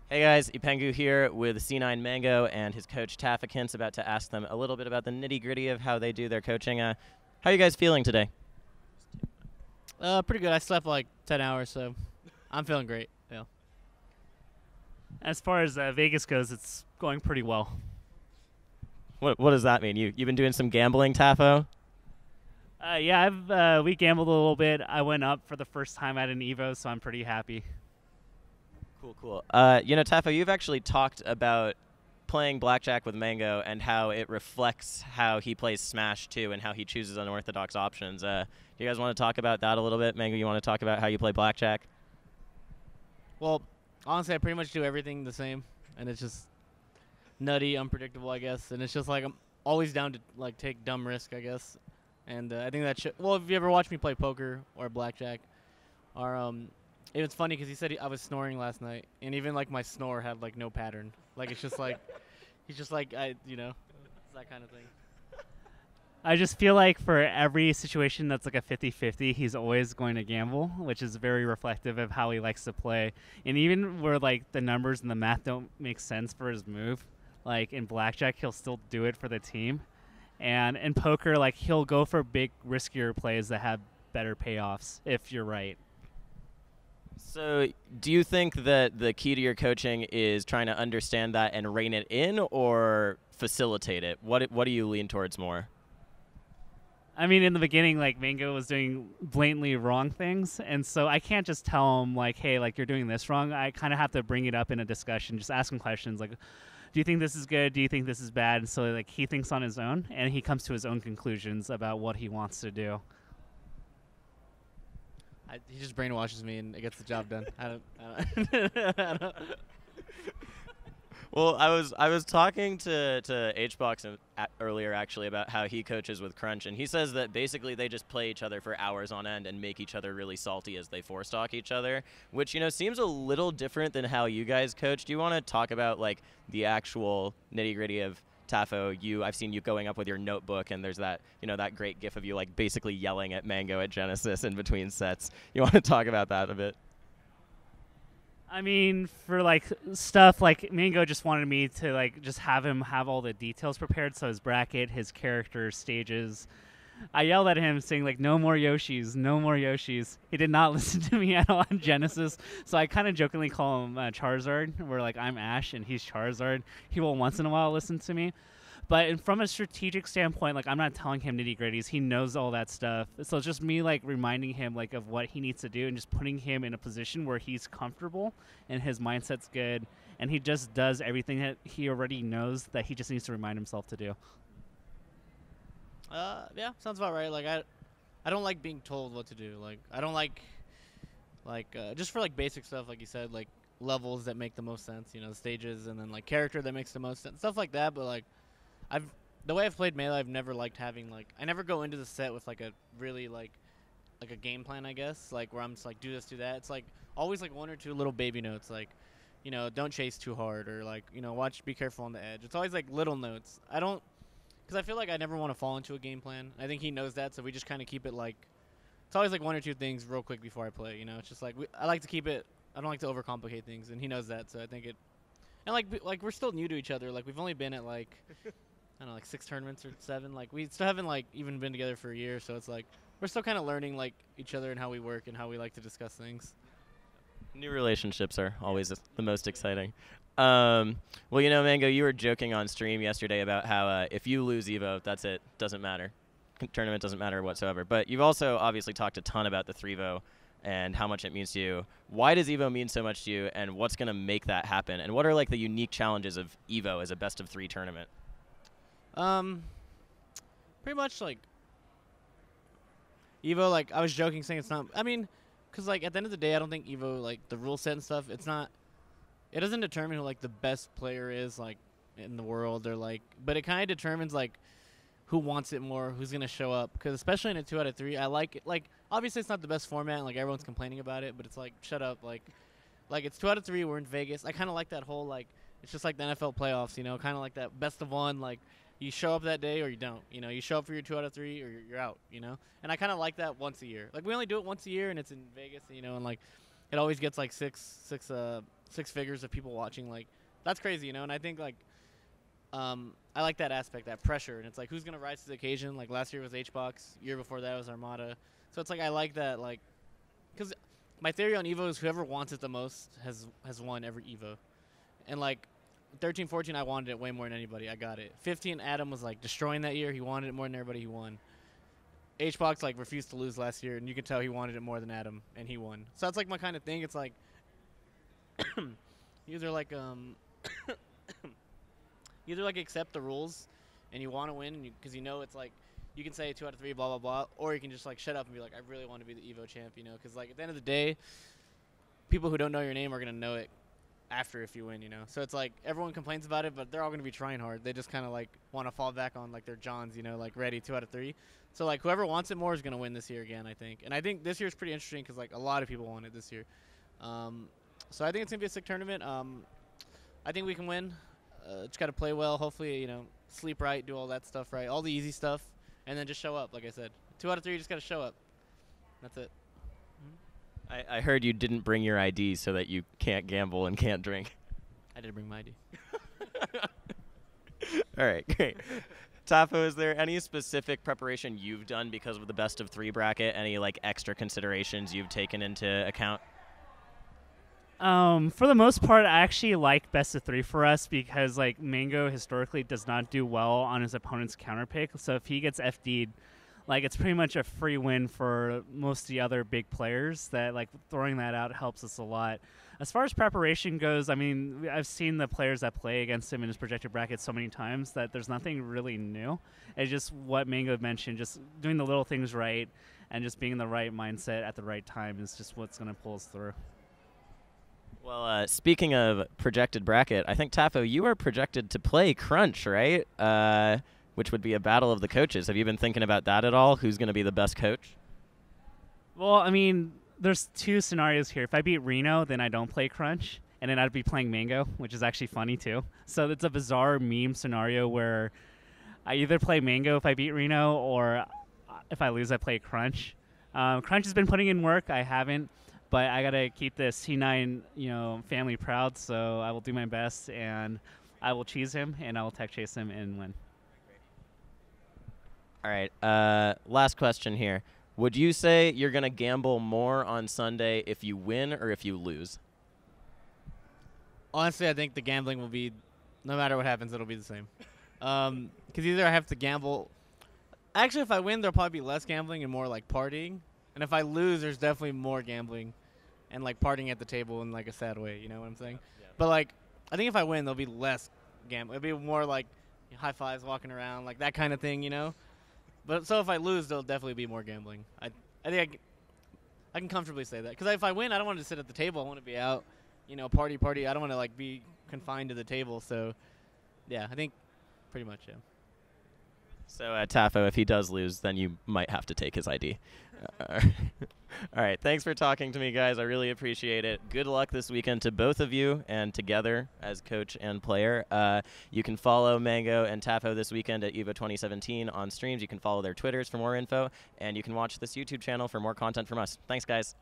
Hey guys, Epengu here with C9 Mang0 and his coach Tafokints, about to ask them a little bit about the nitty-gritty of how they do their coaching. How are you guys feeling today? Pretty good. I slept like 10 hours, so I'm feeling great. Yeah. As far as Vegas goes, it's going pretty well. What does that mean? You've been doing some gambling, Tafo? Yeah, we gambled a little bit. I went up for the first time at an EVO, so I'm pretty happy. Cool. Tafo, you've actually talked about playing blackjack with Mang0 and how it reflects how he plays Smash too, and how he chooses unorthodox options. Do you guys want to talk about that a little bit? Mang0, you want to talk about how you play blackjack? Well, honestly, I pretty much do everything the same, and it's just nutty, unpredictable, I guess. And it's just like I'm always down to like take dumb risk, I guess. And I think that well, if you ever watch me play poker or blackjack, or it was funny because he said I was snoring last night, and even like my snore had like no pattern. Like it's just like he's just like it's that kind of thing. I just feel like for every situation that's like a 50-50, he's always going to gamble, which is very reflective of how he likes to play. And even where like the numbers and the math don't make sense for his move, like in blackjack, he'll still do it for the team. And in poker, like he'll go for big, riskier plays that have better payoffs if you're right. So, do you think that the key to your coaching is trying to understand that and rein it in, or facilitate it? What do you lean towards more? I mean, in the beginning, like Mang0 was doing blatantly wrong things, and so I can't just tell him like, "Hey, like you're doing this wrong." I kind of have to bring it up in a discussion, just ask him questions like, "Do you think this is good? Do you think this is bad?" And so like he thinks on his own, and he comes to his own conclusions about what he wants to do. He just brainwashes me and it gets the job done. I don't. Well, I was talking to HBox earlier actually about how he coaches with Crunch, and he says that basically they just play each other for hours on end and make each other really salty as they force talk each other, which seems a little different than how you guys coach. Do you want to talk about like the actual nitty gritty of Tafo? I've seen you going up with your notebook, and there's that that great gif of you like basically yelling at Mang0 at Genesis in between sets. You want to talk about that a bit? I mean, for like stuff like Mang0 just wanted me to like just have him have all the details prepared, so his bracket, his character, stages. I yelled at him saying like, "No more Yoshis, no more Yoshis." He did not listen to me at all on Genesis, so I kind of jokingly call him Charizard, where like I'm Ash and he's Charizard. He will once in a while listen to me. But from a strategic standpoint, like I'm not telling him nitty gritties. He knows all that stuff. So it's just me like reminding him like of what he needs to do and just putting him in a position where he's comfortable and his mindset's good, and he just does everything that he already knows that he just needs to remind himself to do. Yeah, sounds about right. Like I don't like being told what to do. Like I don't like just for like basic stuff, like you said, like levels that make the most sense. The stages, and then like character that makes the most sense, stuff like that. But like the way I've played Melee, I've never liked having like I never go into the set with like a really like a game plan, I guess, like where I'm just like do this, do that. It's like always like one or two little baby notes, like don't chase too hard, or like be careful on the edge. It's always like little notes. I don't, because I feel like I never want to fall into a game plan. I think he knows that, so we just kind of keep it like it's always like one or two things real quick before I play. It's just like I like to keep it. I don't like to overcomplicate things, and he knows that, so I think it. And like we're still new to each other. Like we've only been at like I don't know, like 6 tournaments or 7. Like we still haven't like even been together for a year, so it's like we're still kind of learning like each other and how we work and how we like to discuss things. New relationships are always the most exciting. Well, Mang0, you were joking on stream yesterday about how if you lose EVO, that's it. Doesn't matter. Tournament doesn't matter whatsoever. But you've also obviously talked a ton about the 3VO and how much it means to you. Why does EVO mean so much to you, and what's going to make that happen? And what are like the unique challenges of EVO as a best-of-3 tournament? Pretty much like EVO, like I was joking saying it's not, I mean, because like at the end of the day, I don't think EVO, like the rule set and stuff, it doesn't determine who like the best player is like in the world, or like, but it kind of determines like who wants it more, who's going to show up, because especially in a 2 out of 3, I like it. Like obviously it's not the best format and like everyone's complaining about it, but it's like shut up, like it's 2 out of 3, we're in Vegas. I kind of like that whole like it's just like the NFL playoffs, kind of like that best of one, like you show up that day or you don't. You show up for your 2 out of 3 or you're out. And I kind of like that once a year. Like we only do it once a year, and it's in Vegas. And like it always gets like six six figures of people watching. Like, that's crazy, you know. And I think like, I like that aspect, that pressure, and it's like who's gonna rise to the occasion. Like last year was HBox, year before that was Armada. So it's like I like that, like, because my theory on EVO is whoever wants it the most has won every EVO, and like 13, 14, I wanted it way more than anybody. I got it. 15, Adam was like destroying that year. He wanted it more than everybody. He won. HBox like refused to lose last year, and you could tell he wanted it more than Adam, and he won. So that's like my kind of thing. It's like either like either like accept the rules, and you want to win because you know it's like you can say 2 out of 3, blah blah blah, or you can just like shut up and be like, I really want to be the EVO champ, you know? Because like at the end of the day, people who don't know your name are gonna know it after if you win, you know. So it's like everyone complains about it, but they're all gonna be trying hard. They just kind of like want to fall back on like their Johns, you know, like ready 2 out of 3. So like whoever wants it more is gonna win this year again, I think. And I think this year's pretty interesting because like a lot of people want it this year. So I think it's gonna be a sick tournament. I think we can win. Just gotta play well. Hopefully, you know, sleep right, do all that stuff right, all the easy stuff, and then just show up. Like I said, 2 out of 3, you just gotta show up. That's it. I heard you didn't bring your ID so that you can't gamble and can't drink. I did bring my ID. All right, great. Tafo, is there any specific preparation you've done because of the best of 3 bracket? Any like extra considerations you've taken into account? For the most part, I actually like best of 3 for us because like Mang0 historically does not do well on his opponent's counter pick. So if he gets FD'd, like it's pretty much a free win for most of the other big players. That like throwing that out helps us a lot. As far as preparation goes, I mean, I've seen the players that play against him in his projected bracket so many times that there's nothing really new. It's just what Mang0 mentioned, just doing the little things right and just being in the right mindset at the right time is just what's going to pull us through. Well, speaking of projected bracket, I think, Tafo, you are projected to play Crunch, right? Which would be a battle of the coaches. Have you been thinking about that at all? Who's going to be the best coach? Well, I mean, there's 2 scenarios here. If I beat Reno, then I don't play Crunch, and then I'd be playing Mang0, which is actually funny, too. So it's a bizarre meme scenario where I either play Mang0 if I beat Reno, or if I lose, I play Crunch. Crunch has been putting in work. I haven't. But I got to keep the C9, you know, family proud, so I will do my best, and I will cheese him, and I will tech chase him and win. All right, last question here. Would you say you're going to gamble more on Sunday if you win or if you lose? Honestly, I think the gambling will be, no matter what happens, it'll be the same. Because either I have to gamble. Actually, if I win, there'll probably be less gambling and more like partying. And if I lose, there's definitely more gambling and like partying at the table in like a sad way, you know what I'm saying? Yeah. But like, I think if I win, there'll be less gambling. It'll be more like high fives, walking around, like that kind of thing, you know? But so if I lose, there'll definitely be more gambling. I think I can comfortably say that. Because if I win, I don't want to sit at the table. I want to be out, you know, party. I don't want to like be confined to the table. So, yeah, I think pretty much, yeah. So, Tafo, if he does lose, then you might have to take his ID. All right. Thanks for talking to me, guys. I really appreciate it. Good luck this weekend to both of you and together as coach and player. You can follow Mang0 and Tafo this weekend at EVO 2017 on streams. You can follow their Twitters for more info, and you can watch this YouTube channel for more content from us. Thanks, guys.